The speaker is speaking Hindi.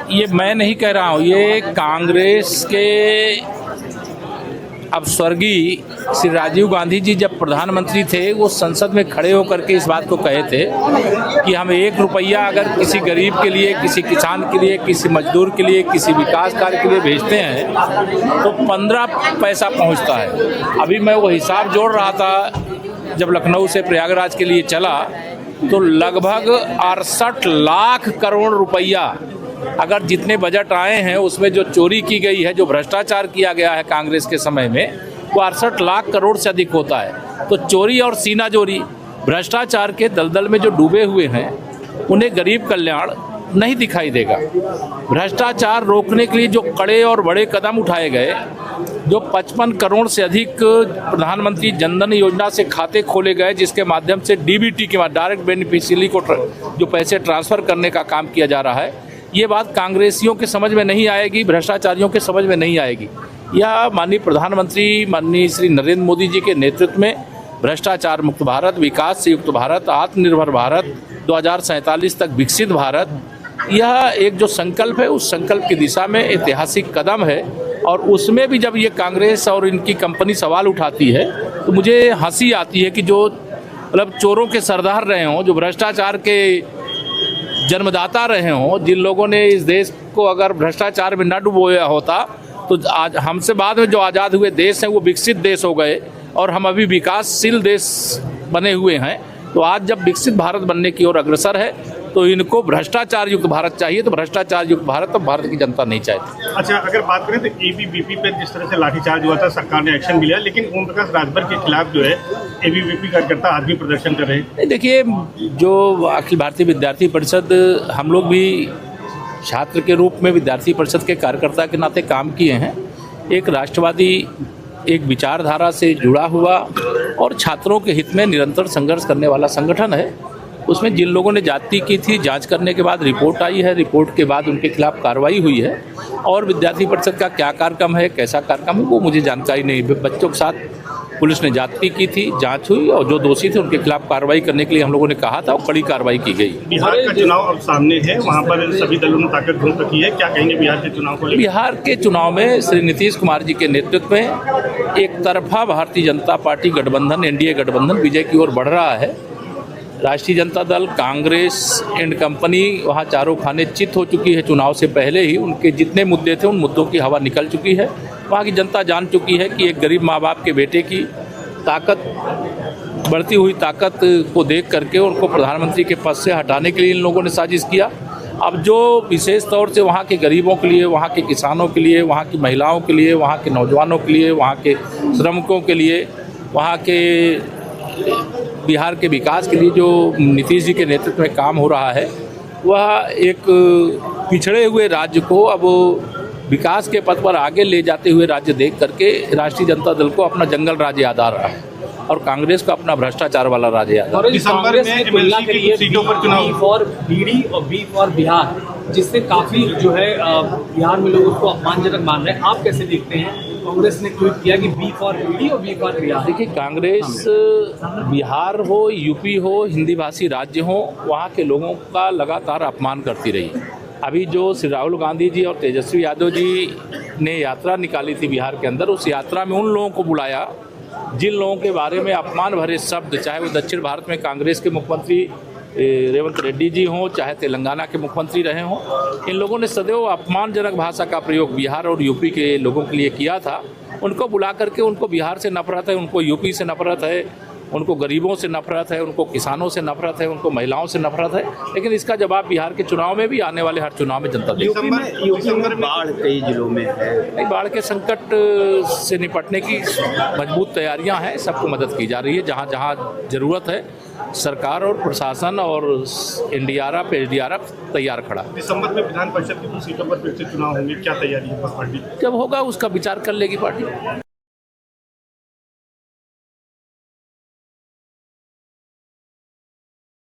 ये मैं नहीं कह रहा हूँ, ये कांग्रेस के अब स्वर्गीय श्री राजीव गांधी जी जब प्रधानमंत्री थे वो संसद में खड़े होकर के इस बात को कहे थे कि हम 1 रुपया अगर किसी गरीब के लिए, किसी किसान के लिए, किसी मजदूर के लिए, किसी विकास कार्य के लिए भेजते हैं तो 15 पैसा पहुंचता है। अभी मैं वो हिसाब जोड़ रहा था जब लखनऊ से प्रयागराज के लिए चला तो लगभग 68 लाख करोड़ रुपया, अगर जितने बजट आए हैं उसमें जो चोरी की गई है, जो भ्रष्टाचार किया गया है कांग्रेस के समय में, वो 68 लाख करोड़ से अधिक होता है। तो चोरी और सीनाजोरी, भ्रष्टाचार के दलदल में जो डूबे हुए हैं उन्हें गरीब कल्याण नहीं दिखाई देगा। भ्रष्टाचार रोकने के लिए जो कड़े और बड़े कदम उठाए गए, जो 55 करोड़ से अधिक प्रधानमंत्री जनधन योजना से खाते खोले गए जिसके माध्यम से डीबीटी के बाद डायरेक्ट बेनिफिशियरी को जो पैसे ट्रांसफ़र करने का काम किया जा रहा है, ये बात कांग्रेसियों के समझ में नहीं आएगी, भ्रष्टाचारियों के समझ में नहीं आएगी। यह माननीय प्रधानमंत्री माननीय श्री नरेंद्र मोदी जी के नेतृत्व में भ्रष्टाचार मुक्त भारत, विकास से युक्त भारत, आत्मनिर्भर भारत, 2047 तक विकसित भारत, यह एक जो संकल्प है उस संकल्प की दिशा में ऐतिहासिक कदम है। और उसमें भी जब ये कांग्रेस और इनकी कंपनी सवाल उठाती है तो मुझे हंसी आती है कि जो मतलब चोरों के सरदार रहे हों, जो भ्रष्टाचार के जन्मदाता रहे हों, जिन लोगों ने इस देश को अगर भ्रष्टाचार में न डुबोया होता तो आज हमसे बाद में जो आज़ाद हुए देश हैं वो विकसित देश हो गए और हम अभी विकासशील देश बने हुए हैं। तो आज जब विकसित भारत बनने की ओर अग्रसर है तो इनको भ्रष्टाचार युक्त भारत चाहिए, तो भ्रष्टाचार युक्त भारत तो भारत की जनता नहीं चाहती। अच्छा, अगर बात करें तो एबीवीपी पर जिस तरह से लाठीचार्ज हुआ था, सरकार ने एक्शन भी लिया, लेकिन ओम प्रकाश राजभर के खिलाफ जो है एबीवीपी कार्यकर्ता आज भी प्रदर्शन कर रहे हैं। देखिए, जो अखिल भारतीय विद्यार्थी परिषद, हम लोग भी छात्र के रूप में विद्यार्थी परिषद के कार्यकर्ता के नाते काम किए हैं। एक राष्ट्रवादी, एक विचारधारा से जुड़ा हुआ और छात्रों के हित में निरंतर संघर्ष करने वाला संगठन है। उसमें जिन लोगों ने जाति की थी, जांच करने के बाद रिपोर्ट आई है, रिपोर्ट के बाद उनके खिलाफ कार्रवाई हुई है। और विद्यार्थी परिषद का क्या कार्यक्रम है, कैसा कार्यक्रम है, वो मुझे जानकारी नहीं। बच्चों के साथ पुलिस ने जाति की थी, जांच हुई और जो दोषी थे उनके खिलाफ कार्रवाई करने के लिए हम लोगों ने कहा था और कड़ी कार्रवाई की गई। बिहार का चुनाव अब सामने है, वहाँ पर सभी दलों ने ताकत झोंक रखी है, क्या कहेंगे बिहार के चुनाव को लेकर? बिहार के चुनाव में श्री नीतीश कुमार जी के नेतृत्व में एक तरफा भारतीय जनता पार्टी गठबंधन, एनडीए गठबंधन विजय की ओर बढ़ रहा है। राष्ट्रीय जनता दल, कांग्रेस एंड कंपनी वहाँ चारों खाने चित हो चुकी है। चुनाव से पहले ही उनके जितने मुद्दे थे उन मुद्दों की हवा निकल चुकी है। वहाँ की जनता जान चुकी है कि एक गरीब माँ बाप के बेटे की ताकत, बढ़ती हुई ताकत को देख करके उनको प्रधानमंत्री के पद से हटाने के लिए इन लोगों ने साजिश किया। अब जो विशेष तौर से वहाँ के गरीबों के लिए, वहाँ के किसानों के लिए, वहाँ की महिलाओं के लिए, वहाँ के नौजवानों के लिए, वहाँ के श्रमिकों के लिए, वहाँ के बिहार के विकास के लिए जो नीतीश जी के नेतृत्व में काम हो रहा है, वह एक पिछड़े हुए राज्य को अब विकास के पथ पर आगे ले जाते हुए राज्य देख करके राष्ट्रीय जनता दल को अपना जंगल राज्य याद आ रहा है और कांग्रेस को अपना भ्रष्टाचार वाला राज्य याद आ रहा है। दिसंबर में तुलना के लिए सीटों पर चुनाव, बी फॉर बीडी और बी फॉर बिहार, जिससे काफी जो है बिहार में लोग उसको अपमानजनक मान रहे हैं। आप कैसे देखते हैं? कांग्रेस ने ट्वीट किया कि बी फॉर बीडी और बी फॉर बिहार। देखिए, कांग्रेस बिहार हो, यूपी हो, हिंदी भाषी राज्य हो, वहाँ के लोगों का लगातार अपमान करती रही। अभी जो श्री राहुल गांधी जी और तेजस्वी यादव जी ने यात्रा निकाली थी बिहार के अंदर, उस यात्रा में उन लोगों को बुलाया जिन लोगों के बारे में अपमान भरे शब्द, चाहे वो दक्षिण भारत में कांग्रेस के मुख्यमंत्री रेवंत रेड्डी जी हों, चाहे तेलंगाना के मुख्यमंत्री रहे हों, इन लोगों ने सदैव अपमानजनक भाषा का प्रयोग बिहार और यूपी के लोगों के लिए किया था। उनको बुला करके उनको बिहार से नफरत है, उनको यूपी से नफरत है, उनको गरीबों से नफरत है, उनको किसानों से नफरत है, उनको महिलाओं से नफरत है। लेकिन इसका जवाब बिहार के चुनाव में भी, आने वाले हर चुनाव में जनता देगी। यूपी में बाढ़ कई जिलों में है। बाढ़ के संकट से निपटने की मजबूत तैयारियां हैं, सबको मदद की जा रही है। जहां जहां ज़रूरत है सरकार और प्रशासन और एनडीआरएफ, एसडीआरएफ तैयार खड़ा। दिसंबर में विधान परिषद की 2 सीटों पर फिर से चुनाव होंगे, क्या तैयारी है पार्टी? जब होगा उसका विचार कर लेगी पार्टी।